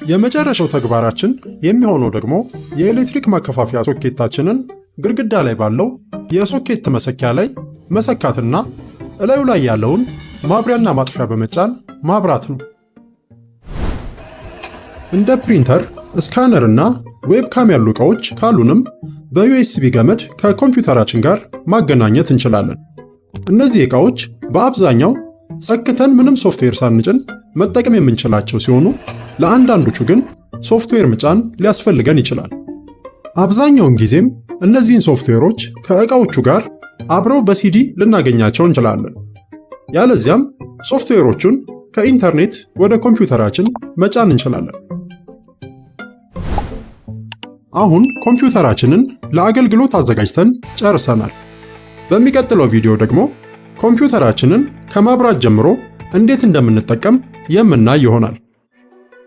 የመጨረሻው ተግባራችን የሚሆነው ደግሞ የኤሌክትሪክ ማከፋፈያ ሶኬታችንን ግድግዳ ላይ ባለው የሶኬት መሰኪያ ላይ መሰካትና እላዩ ላይ ያለውን ማብሪያና ማጥፊያ በመጫን ማብራት ነው። እንደ ፕሪንተር፣ ስካነር እና ዌብካም ያሉ ዕቃዎች ካሉንም በዩኤስቢ ገመድ ከኮምፒውተራችን ጋር ማገናኘት እንችላለን። እነዚህ ዕቃዎች በአብዛኛው ሰክተን ምንም ሶፍትዌር ሳንጭን መጠቀም የምንችላቸው ሲሆኑ ለአንዳንዶቹ ግን ሶፍትዌር መጫን ሊያስፈልገን ይችላል። አብዛኛውን ጊዜም እነዚህን ሶፍትዌሮች ከዕቃዎቹ ጋር አብረው በሲዲ ልናገኛቸው እንችላለን። ያለዚያም ሶፍትዌሮቹን ከኢንተርኔት ወደ ኮምፒውተራችን መጫን እንችላለን። አሁን ኮምፒውተራችንን ለአገልግሎት አዘጋጅተን ጨርሰናል። በሚቀጥለው ቪዲዮ ደግሞ ኮምፒውተራችንን ከማብራት ጀምሮ እንዴት እንደምንጠቀም የምናይ ይሆናል።